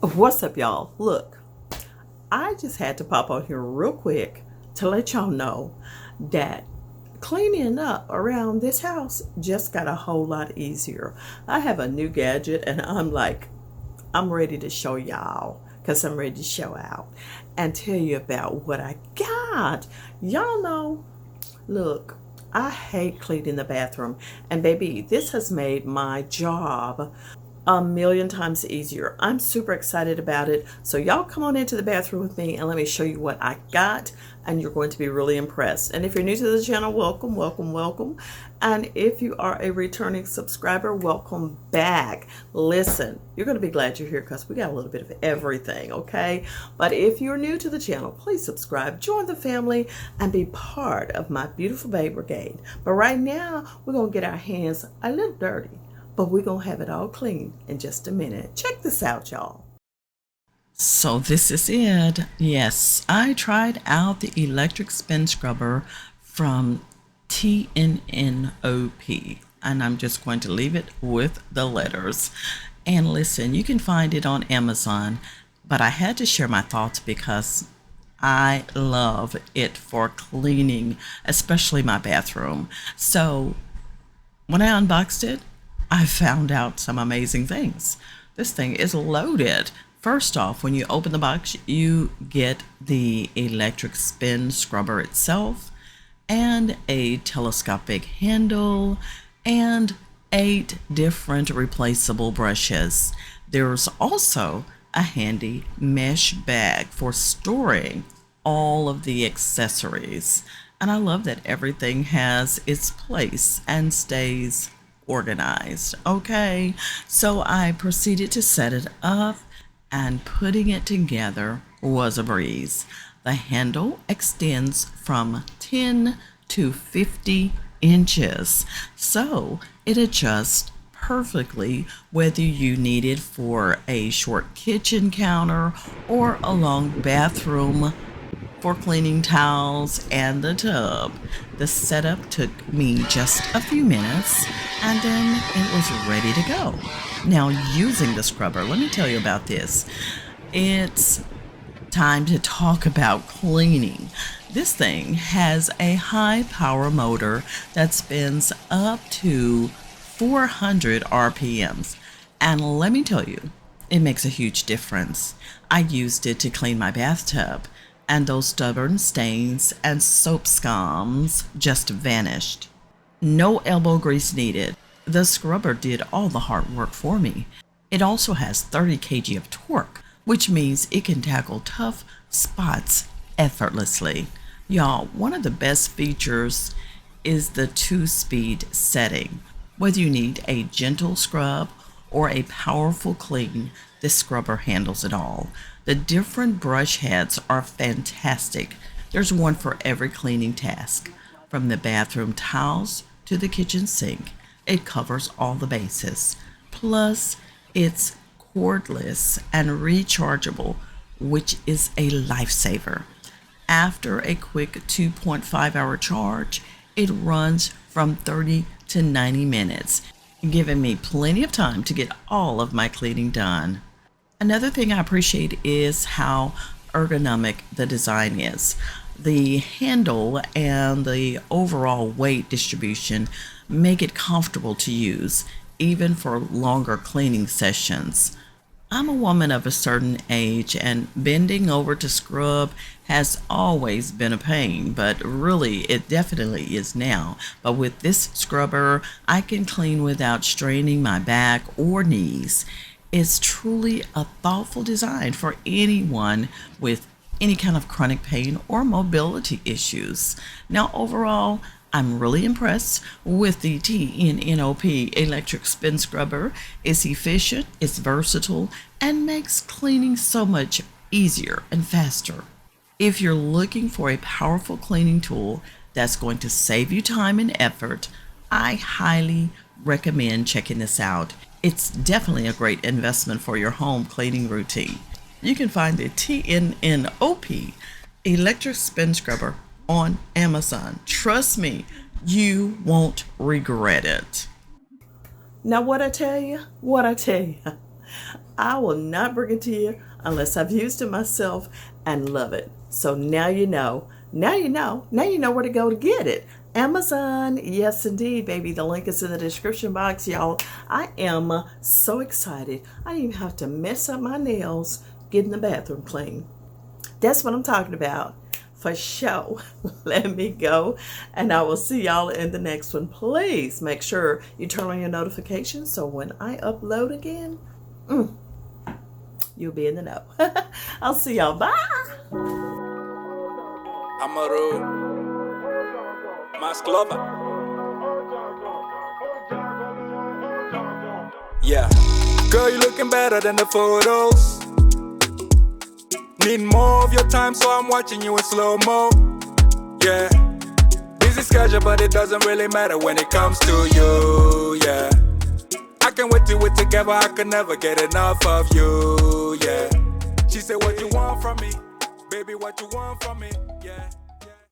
What's up, y'all? Look, I just had to pop on here real quick to let y'all know that cleaning up around this house just got a whole lot easier. I have a new gadget and I'm ready to show y'all because I'm ready to show out and tell you about what I got. Y'all know, look, I hate cleaning the bathroom, and baby, this has made my job a million times easier. I'm super excited about it. So y'all come on into the bathroom with me and let me show you what I got, and you're going to be really impressed. And if you're new to the channel, welcome, welcome, welcome. And if you are a returning subscriber, welcome back. Listen, you're going to be glad you're here because we got a little bit of everything, okay? But if you're new to the channel, please subscribe, join the family, and be part of my beautiful babe brigade. But right now, we're going to get our hands a little dirty, but we're going to have it all clean in just a minute. Check this out, y'all. So this is it. Yes, I tried out the electric spin scrubber from TNNOP, and I'm just going to leave it with the letters. And listen, you can find it on Amazon, but I had to share my thoughts because I love it for cleaning, especially my bathroom. So when I unboxed it, I found out some amazing things. This thing is loaded. First off, when you open the box, you get the electric spin scrubber itself and a telescopic handle and 8 different replaceable brushes. There's also a handy mesh bag for storing all of the accessories. And I love that everything has its place and stays organized. Okay, so I proceeded to set it up, and putting it together was a breeze. The handle extends from 10 to 50 inches, so it adjusts perfectly whether you need it for a short kitchen counter or a long bathroom for cleaning towels and the tub. The setup took me just a few minutes, and then it was ready to go. Now, using the scrubber, let me tell you about this. It's time to talk about cleaning. This thing has a high power motor that spins up to 400 RPMs. And let me tell you, it makes a huge difference. I used it to clean my bathtub, and those stubborn stains and soap scums just vanished. No elbow grease needed. The scrubber did all the hard work for me. It also has 30 kg of torque, which means it can tackle tough spots effortlessly. Y'all, one of the best features is the 2-speed setting. Whether you need a gentle scrub or a powerful clean, this scrubber handles it all. The different brush heads are fantastic. There's one for every cleaning task, from the bathroom towels to the kitchen sink. It covers all the bases. Plus, it's cordless and rechargeable, which is a lifesaver. After a quick 2.5-hour charge, it runs from 30 to 90 minutes, giving me plenty of time to get all of my cleaning done. Another thing I appreciate is how ergonomic the design is. The handle and the overall weight distribution make it comfortable to use, even for longer cleaning sessions. I'm a woman of a certain age, and bending over to scrub has always been a pain, but really it definitely is now. But with this scrubber, I can clean without straining my back or knees. It's truly a thoughtful design for anyone with any kind of chronic pain or mobility issues. Now, overall, I'm really impressed with the TNNOP electric spin scrubber. It's efficient, it's versatile, and makes cleaning so much easier and faster. If you're looking for a powerful cleaning tool that's going to save you time and effort, I highly recommend checking this out. It's definitely a great investment for your home cleaning routine. You can find the TNNOP electric spin scrubber on Amazon. Trust me, you won't regret it. Now, what I tell you, I will not bring it to you unless I've used it myself and love it. So now you know. Now you know. Now you know where to go to get it. Amazon. Yes, indeed, baby. The link is in the description box, y'all. I am so excited. I didn't even have to mess up my nails getting the bathroom clean. That's what I'm talking about. For sure. Let me go, and I will see y'all in the next one. Please make sure you turn on your notifications so when I upload again, you'll be in the know. I'll see y'all. Bye. Amaru Masklova. Yeah. Girl, you looking better than the photos. Need more of your time, so I'm watching you in slow-mo. Yeah. Busy schedule, but it doesn't really matter when it comes to you. Yeah. I can't wait till we're together, I can never get enough of you. Yeah. She said, what you want from me? Baby, what you want from me? Yeah.